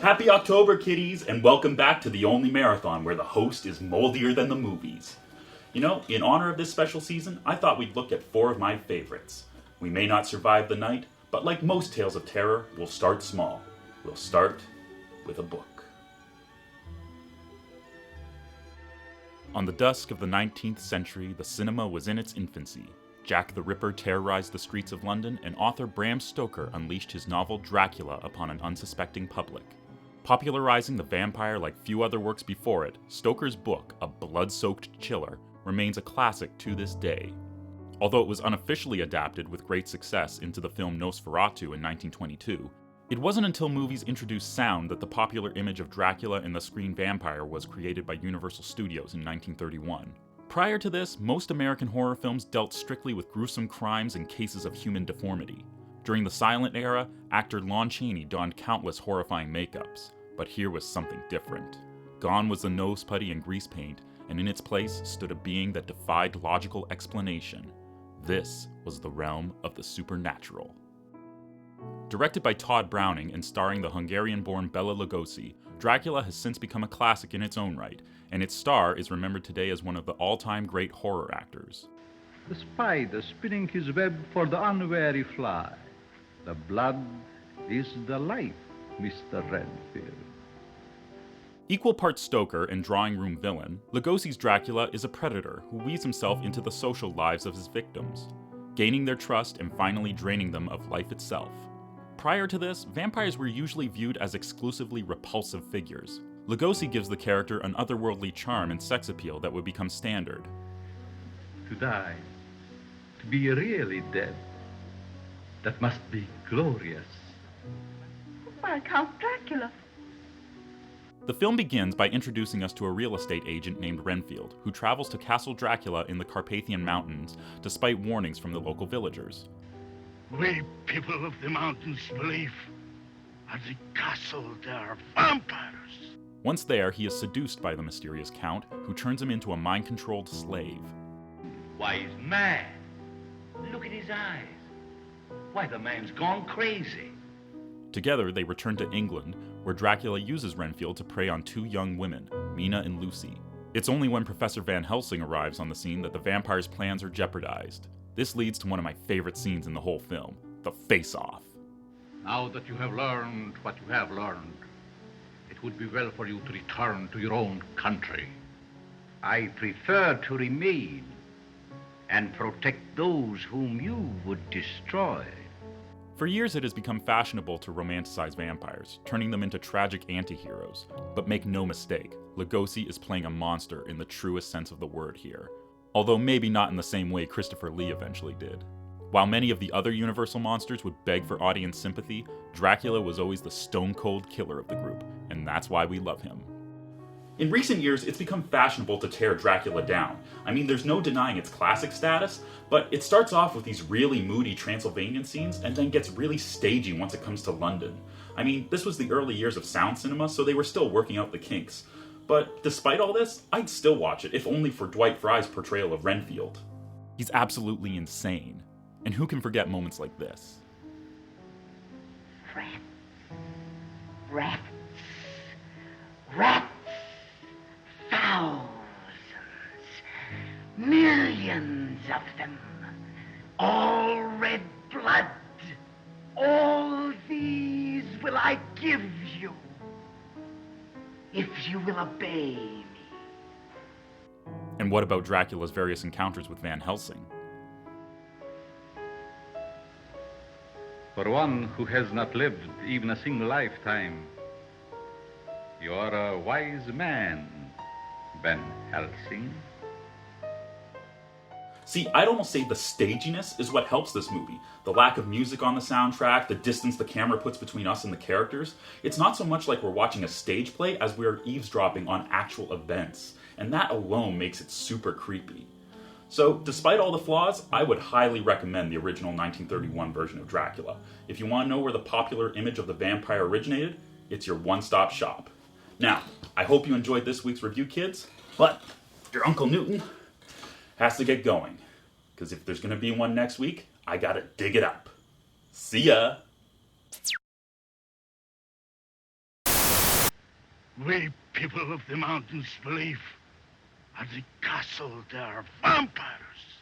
Happy October, kiddies, and welcome back to the only marathon where the host is moldier than the movies. You know, in honor of this special season, I thought we'd look at 4 of my favorites. We may not survive the night, but like most tales of terror, we'll start small. We'll start with a book. On the dusk of the 19th century, the cinema was in its infancy. Jack the Ripper terrorized the streets of London, and author Bram Stoker unleashed his novel Dracula upon an unsuspecting public. Popularizing the vampire like few other works before it, Stoker's book, A Blood-Soaked Chiller, remains a classic to this day. Although it was unofficially adapted with great success into the film Nosferatu in 1922, it wasn't until movies introduced sound that the popular image of Dracula and the screen vampire was created by Universal Studios in 1931. Prior to this, most American horror films dealt strictly with gruesome crimes and cases of human deformity. During the silent era, actor Lon Chaney donned countless horrifying makeups, but here was something different. Gone was the nose putty and grease paint, and in its place stood a being that defied logical explanation. This was the realm of the supernatural. Directed by Tod Browning and starring the Hungarian-born Bela Lugosi, Dracula has since become a classic in its own right, and its star is remembered today as one of the all-time great horror actors. The spider spinning his web for the unwary fly. The blood is the life, Mr. Renfield. Equal parts Stoker and drawing room villain, Lugosi's Dracula is a predator who weaves himself into the social lives of his victims, gaining their trust and finally draining them of life itself. Prior to this, vampires were usually viewed as exclusively repulsive figures. Lugosi gives the character an otherworldly charm and sex appeal that would become standard. To die, to be really dead, that must be glorious. Why, Count Dracula. The film begins by introducing us to a real estate agent named Renfield, who travels to Castle Dracula in the Carpathian Mountains, despite warnings from the local villagers. We people of the mountains believe at the castle there are vampires. Once there, he is seduced by the mysterious Count, who turns him into a mind-controlled slave. Why, he's mad. Look at his eyes. Why, the man's gone crazy. Together, they return to England, where Dracula uses Renfield to prey on 2 young women, Mina and Lucy. It's only when Professor Van Helsing arrives on the scene that the vampire's plans are jeopardized. This leads to one of my favorite scenes in the whole film, the face-off. Now that you have learned what you have learned, it would be well for you to return to your own country. I prefer to remain and protect those whom you would destroy. For years it has become fashionable to romanticize vampires, turning them into tragic anti-heroes. But make no mistake, Lugosi is playing a monster in the truest sense of the word here. Although maybe not in the same way Christopher Lee eventually did. While many of the other Universal monsters would beg for audience sympathy, Dracula was always the stone-cold killer of the group, and that's why we love him. In recent years, it's become fashionable to tear Dracula down. I mean, there's no denying its classic status, but it starts off with these really moody Transylvanian scenes and then gets really stagey once it comes to London. I mean, this was the early years of sound cinema, so they were still working out the kinks. But despite all this, I'd still watch it, if only for Dwight Frye's portrayal of Renfield. He's absolutely insane. And who can forget moments like this? Rats. Rats. Rats. Thousands. Millions of them. All red blood. All these will I give you, if you will obey me. And what about Dracula's various encounters with Van Helsing? For one who has not lived even a single lifetime, you are a wise man, Van Helsing. See, I'd almost say the staginess is what helps this movie. The lack of music on the soundtrack, the distance the camera puts between us and the characters. It's not so much like we're watching a stage play as we're eavesdropping on actual events. And that alone makes it super creepy. So, despite all the flaws, I would highly recommend the original 1931 version of Dracula. If you want to know where the popular image of the vampire originated, it's your one-stop shop. Now, I hope you enjoyed this week's review, kids, but your Uncle Newton has to get going, because if there's going to be one next week, I gotta dig it up. See ya! We people of the mountains believe at the castle there are vampires.